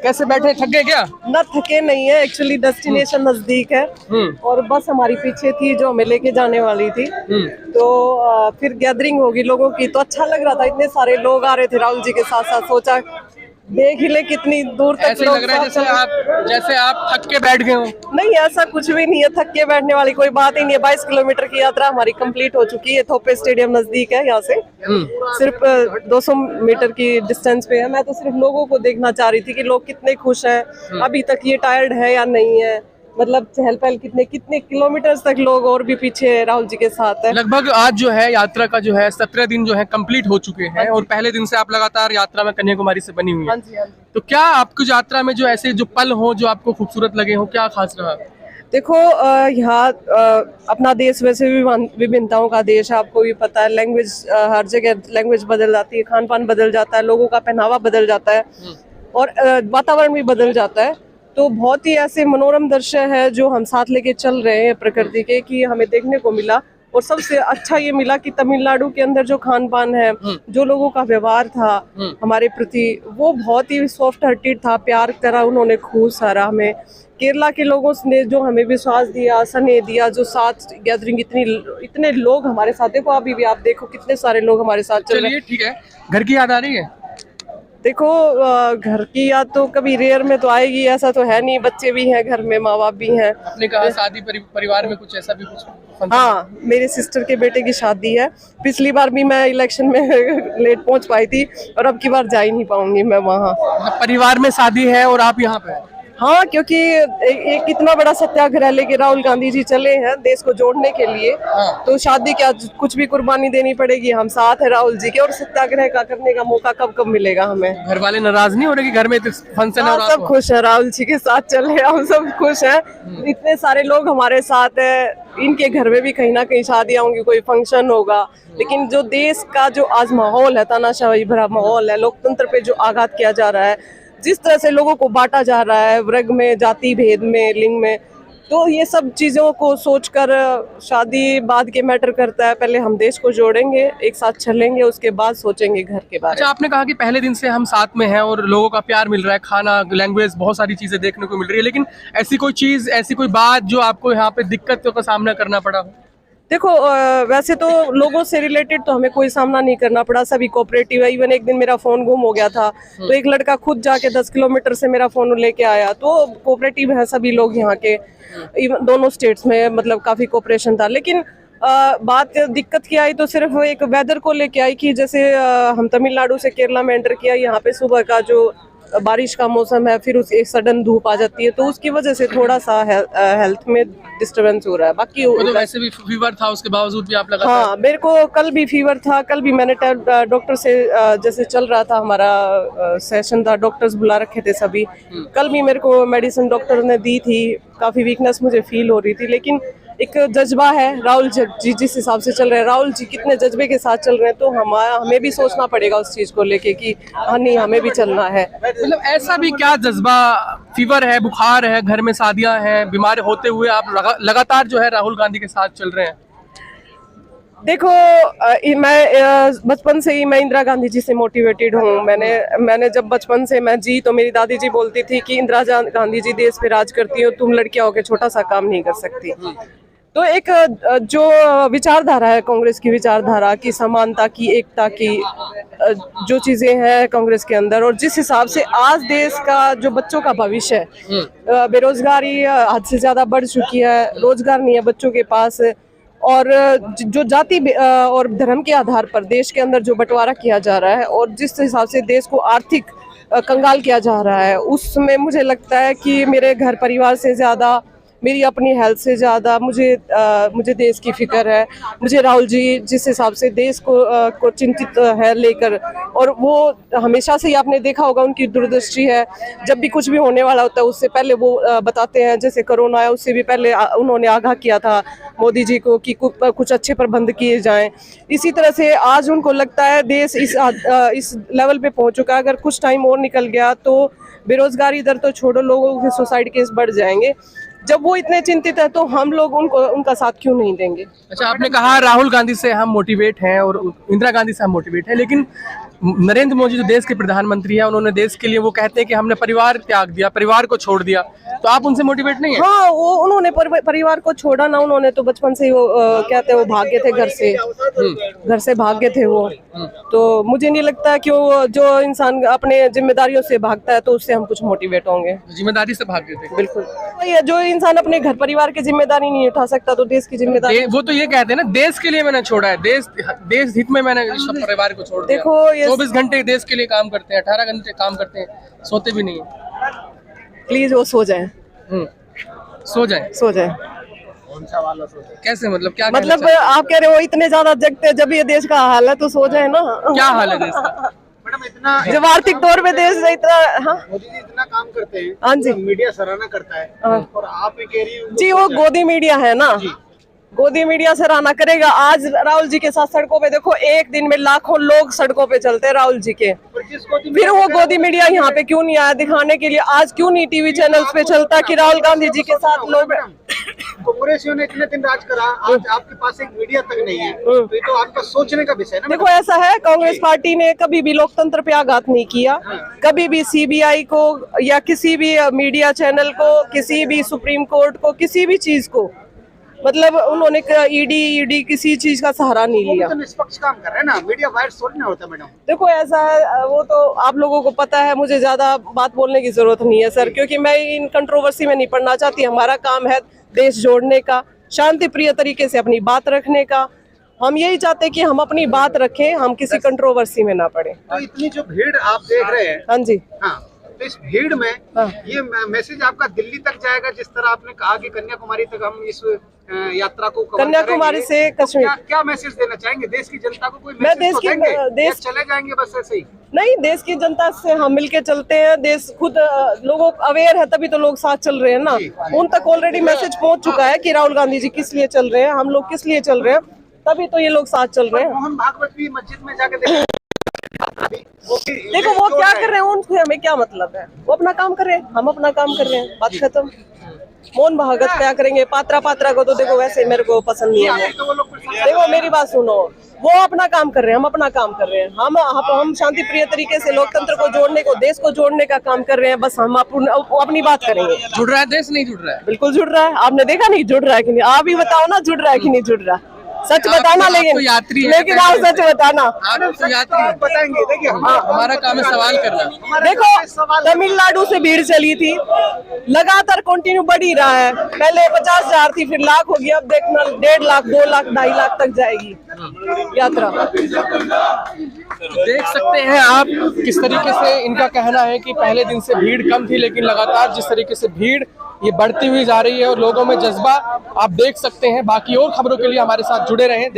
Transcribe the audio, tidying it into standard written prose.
कैसे बैठे, थक गए क्या? ना थके नहीं है, एक्चुअली डेस्टिनेशन नजदीक है और बस हमारी पीछे थी जो हमें लेके जाने वाली थी। तो फिर गैदरिंग होगी लोगों की, तो अच्छा लग रहा था, इतने सारे लोग आ रहे थे राहुल जी के साथ साथ। सोचा देख ही ले कितनी दूर तक ऐसे लोग लग रहा है जैसे आप थक के बैठ गए हो। नहीं, ऐसा कुछ भी नहीं है, थक के बैठने वाली कोई बात ही नहीं है। 22 किलोमीटर की यात्रा हमारी कंप्लीट हो चुकी है। थोपे स्टेडियम नजदीक है यहाँ से, सिर्फ 200 मीटर की डिस्टेंस पे है। मैं तो सिर्फ लोगों को देखना चाह रही थी कि लोग कितने खुश हैं, अभी तक ये टायर्ड है या नहीं है, मतलब चहल पहल कितने कितने किलोमीटर तक लोग और भी पीछे राहुल जी के साथ है। लगभग आज जो है यात्रा का जो है 17 दिन जो है कंप्लीट हो चुके हैं और पहले दिन से आप लगातार यात्रा में कन्याकुमारी से बनी हुई है। हाँ जी, हाँ जी। तो क्या आपकी यात्रा में जो ऐसे जो पल हो जो आपको खूबसूरत लगे हो, क्या खास रहा? देखो, यहाँ अपना देश वैसे भी विभिन्नताओं का देश है, आपको भी पता है। लैंग्वेज, हर जगह लैंग्वेज बदल जाती है, खान पान बदल जाता है, लोगों का पहनावा बदल जाता है और वातावरण भी बदल जाता है। तो बहुत ही ऐसे मनोरम दृश्य है जो हम साथ लेके चल रहे हैं प्रकृति के, कि हमें देखने को मिला। और सबसे अच्छा ये मिला कि तमिलनाडु के अंदर जो खान पान है, जो लोगों का व्यवहार था हमारे प्रति, वो बहुत ही सॉफ्ट हार्टेड था, प्यार करा उन्होंने खूब सारा हमें। केरला के लोगों ने जो हमें विश्वास दिया, स्नेह दिया, जो साथ गैदरिंग, इतने लोग हमारे साथ, देखो अभी भी आप देखो कितने सारे लोग हमारे साथ चल रहे हैं। चलिए ठीक है, घर की याद आ रही है? देखो, घर की याद तो कभी रेयर में तो आएगी, ऐसा तो है नहीं, बच्चे भी हैं घर में, माँ बाप भी हैं। आपने कहा शादी परिवार में कुछ ऐसा भी कुछ फंक्शन? हाँ, मेरे सिस्टर के बेटे की शादी है। पिछली बार भी मैं इलेक्शन में लेट पहुंच पाई थी और अब की बार जा ही नहीं पाऊंगी मैं वहाँ। मतलब परिवार में शादी है और आप यहाँ पे हैं? हाँ, क्योंकि एक इतना बड़ा सत्याग्रह लेके राहुल गांधी जी चले हैं देश को जोड़ने के लिए। तो शादी क्या, कुछ भी कुर्बानी देनी पड़ेगी, हम साथ है राहुल जी के। और सत्याग्रह का करने का मौका कब कब मिलेगा हमें? घर वाले नाराज नहीं हो रहे कि घर में फंक्शन है? हाँ, सब खुश है, राहुल जी के साथ चले, हम सब खुश हैं। इतने सारे लोग हमारे साथ है, इनके घर में भी कहीं ना कहीं शादियां होंगी, कोई फंक्शन होगा। लेकिन जो देश का जो आज माहौल है, तानाशाही भरा माहौल है, लोकतंत्र पे जो आघात किया जा रहा है, जिस तरह से लोगों को बांटा जा रहा है वर्ग में, जाति भेद में, लिंग में, तो ये सब चीज़ों को सोचकर शादी बाद के मैटर करता है। पहले हम देश को जोड़ेंगे, एक साथ चलेंगे, उसके बाद सोचेंगे घर के बारे में। अच्छा, आपने कहा कि पहले दिन से हम साथ में हैं और लोगों का प्यार मिल रहा है, खाना, लैंग्वेज, बहुत सारी चीजें देखने को मिल रही है, लेकिन ऐसी कोई चीज, ऐसी कोई बात जो आपको यहाँ पे दिक्कतों का सामना करना पड़ा हो? देखो, वैसे तो लोगों से रिलेटेड तो हमें कोई सामना नहीं करना पड़ा, सभी कोऑपरेटिव है। इवन एक दिन मेरा फोन गुम हो गया था, तो एक लड़का खुद जाके 10 किलोमीटर से मेरा फोन लेके आया। तो कोऑपरेटिव है सभी लोग यहाँ के, इवन दोनों स्टेट्स में, मतलब काफी कोऑपरेशन था। लेकिन बात दिक्कत की आई तो सिर्फ एक वेदर को लेके आई कि जैसे हम तमिलनाडु से केरला में एंटर किया, यहाँ पे सुबह का जो बारिश का मौसम है, फिर एक सडन धूप आ जाती है, तो उसकी वजह से थोड़ा सा हेल्थ में डिस्टर्बेंस हो रहा है। बाकी तो वैसे भी फीवर था, उसके बावजूद भी आप लगा? हाँ, मेरे को कल भी फीवर था। कल भी मैंने डॉक्टर से, जैसे चल रहा था हमारा सेशन था, डॉक्टर्स बुला रखे थे सभी। कल भी मेरे को मेडिसिन डॉक्टर ने दी थी, काफी वीकनेस मुझे फील हो रही थी। लेकिन एक जज्बा है, राहुल जी जिस हिसाब से चल रहे हैं, राहुल जी कितने जज्बे के साथ चल रहे हैं, तो हमें भी सोचना पड़ेगा उस चीज को लेके कि हाँ नहीं, हमें भी चलना है। मतलब ऐसा भी क्या जज्बा, फीवर है, बुखार है, घर में शादियां हैं, बीमार होते हुए आप लगातार जो है राहुल गांधी के साथ चल रहे हैं? देखो, मैं बचपन से ही मैं इंदिरा गांधी जी से मोटिवेटेड हूँ। मैंने जब बचपन से मैं जी, तो मेरी दादी जी बोलती थी कि इंदिरा गांधी जी देश पे राज करती हो, तुम लड़कियां होकर छोटा सा काम नहीं कर सकती। तो एक जो विचारधारा है कांग्रेस की, विचारधारा की, समानता की, एकता की, जो चीजें हैं कांग्रेस के अंदर, और जिस हिसाब से आज देश का जो बच्चों का भविष्य है, बेरोजगारी हद से ज्यादा बढ़ चुकी है, रोजगार नहीं है बच्चों के पास, और जो जाति और धर्म के आधार पर देश के अंदर जो बंटवारा किया जा रहा है, और जिस हिसाब से देश को आर्थिक कंगाल किया जा रहा है, उसमें मुझे लगता है कि मेरे घर परिवार से ज़्यादा, मेरी अपनी हेल्थ से ज़्यादा मुझे देश की फिक्र है। मुझे राहुल जी जिस हिसाब से देश को चिंतित है लेकर, और वो हमेशा से ही आपने देखा होगा उनकी दूरदृष्टि है। जब भी कुछ भी होने वाला होता है उससे पहले वो बताते हैं। जैसे कोरोना आया उससे भी पहले उन्होंने आगाह किया था मोदी जी को कि कुछ अच्छे प्रबंध किए जाएं। इसी तरह से आज उनको लगता है देश इस लेवल पे पहुंच चुका है, अगर कुछ टाइम और निकल गया तो बेरोजगारी दर तो छोड़ो, लोगों के सुसाइड केस बढ़ जाएंगे। जब वो इतने चिंतित है तो हम लोग उनका साथ क्यों नहीं देंगे? अच्छा, आपने कहा राहुल गांधी से हम मोटिवेट हैं और इंदिरा गांधी से हम मोटिवेट हैं, लेकिन नरेंद्र मोदी जो देश के प्रधानमंत्री है, उन्होंने देश के लिए वो कहते हैं कि हमने परिवार त्याग दिया, परिवार को छोड़ दिया, तो आप उनसे मोटिवेट नहीं है? हाँ, वो उन्होंने परिवार को छोड़ा ना, उन्होंने तो बचपन से ही वो कहते हैं वो भाग गए थे घर से भाग गए थे वो। तो मुझे नहीं लगता कि वो जो इंसान अपने जिम्मेदारियों से भागता है तो उससे हम कुछ मोटिवेट होंगे। जिम्मेदारी से भाग गए थे। बिल्कुल, ये जो इंसान अपने घर परिवार की जिम्मेदारी नहीं उठा सकता तो देश की जिम्मेदारी। वो तो ये कहते हैं ना, देश के लिए मैंने छोड़ा है, देश हित में मैंने सब परिवार को छोड़ दिया। देखो, ये 24 घंटे देश के लिए काम करते हैं, 18 घंटे काम करते हैं, सोते भी नहीं है। प्लीज वो सो जाए, सो जाए। सो जाए। कैसे, मतलब क्या मतलब आप कह रहे हो इतने ज्यादा जगते हैं, जब ये देश का हाल है तो सो जाए ना। क्या हाल है देश का? मैडम इतना जब आर्थिक तौर पे देश इतना, हाँ मोदी जी इतना काम करते हैं, हाँ जी, मीडिया सराहना करता है, और आप ये कह रही हैं जी वो गोदी मीडिया है ना, गोदी मीडिया सराहना करेगा। आज राहुल जी के साथ सड़कों पे देखो, एक दिन में लाखों लोग सड़कों पे चलते हैं राहुल जी के, फिर वो गोदी मीडिया यहाँ पे क्यों नहीं आया दिखाने के लिए? आज क्यों नहीं टीवी चैनल्स पे चलता कि राहुल गांधी जी के साथ लोग। कांग्रेसियों ने इतने दिन राज करा, आज आपके पास एक मीडिया तक नहीं है, तो ये तो आपका सोचने का विषय है ना। देखो ऐसा है, कांग्रेस पार्टी ने कभी भी लोकतंत्र पे आघात नहीं किया, कभी भी सीबीआई को या किसी भी मीडिया चैनल को, किसी भी सुप्रीम कोर्ट को, किसी भी चीज को, मतलब उन्होंने ईडी किसी चीज का सहारा नहीं लिया। तो निष्पक्ष काम कर रहे हैं ना, मीडिया वायर्स थोड़ी ना होता मैडम। देखो ऐसा है, वो तो आप लोगों को पता है, मुझे ज्यादा बात बोलने की जरूरत नहीं है सर, क्योंकि मैं इन कंट्रोवर्सी में नहीं पड़ना चाहती। हमारा काम है देश जोड़ने का, शांति प्रिय तरीके से अपनी बात रखने का। हम यही चाहते हैं कि हम अपनी बात रखें, हम किसी कंट्रोवर्सी में ना पड़े। तो इतनी जो भीड़ आप देख रहे हैं, हाँ जी, हाँ, तो इस भीड़ में ये मैसेज आपका दिल्ली तक जाएगा, जिस तरह आपने कहा कि कन्याकुमारी तक हम इस यात्रा को कवर कन्याकुमारी करेंगे। से कश्मीर। क्या मैसेज देना चाहेंगे देश की जनता को? कोई मैं मैसेज देश तो की- देंगे? देश- या चले जाएंगे बस ऐसे ही? नहीं, देश की जनता से हम मिलके चलते हैं, देश खुद लोगों अवेयर है, तभी तो लोग साथ चल रहे हैं ना। उन तक ऑलरेडी मैसेज पहुंच चुका है कि राहुल गांधी जी किस लिए चल रहे हैं, हम लोग किस लिए चल रहे हैं, तभी तो ये लोग साथ चल रहे हैं। मोहन भागवत भी मस्जिद में जाके देखो, देखो वो क्या कर रहे हैं, उनसे हमें क्या मतलब है? वो अपना काम कर रहे हैं, हम अपना काम कर रहे हैं, बात खत्म। मोहन भागवत क्या करेंगे? पात्रा को तो देखो वैसे मेरे को पसंद नहीं है। तो वो लोग कुछ देखो मेरी बात सुनो, वो अपना काम कर रहे हैं, हम अपना काम कर रहे हैं। हम शांति प्रिय तरीके से लोकतंत्र को जोड़ने को, देश को जोड़ने का काम कर रहे हैं। बस हम अपनी बात करेंगे। जुड़ रहा है देश, नहीं जुड़ रहा है? बिल्कुल जुड़ रहा है। आपने देखा नहीं जुड़ रहा है कि नहीं? आप ही बताओ ना, जुड़ रहा है कि नहीं जुड़ रहा? सच बताना, आप तो लेकिन यात्री हैं, लेकिन आप सच बताना। आप तो यात्री हैं। बताएंगे। देखिए हमारा काम है सवाल करना। देखो तमिलनाडु से भीड़ चली थी, लगातार कंटिन्यू बढ़ ही रहा है। पहले 50,000 थी, फिर लाख हो गया, अब देखना 1.5 लाख, 2 लाख, 2.5 लाख तक जाएगी यात्रा। देख सकते हैं आप किस तरीके से इनका कहना है कि पहले दिन से भीड़ कम थी, लेकिन लगातार जिस तरीके से भीड़ ये बढ़ती हुई जा रही है और लोगों में जज्बा आप देख सकते हैं। बाकी और खबरों के लिए हमारे साथ जुड़े रहें।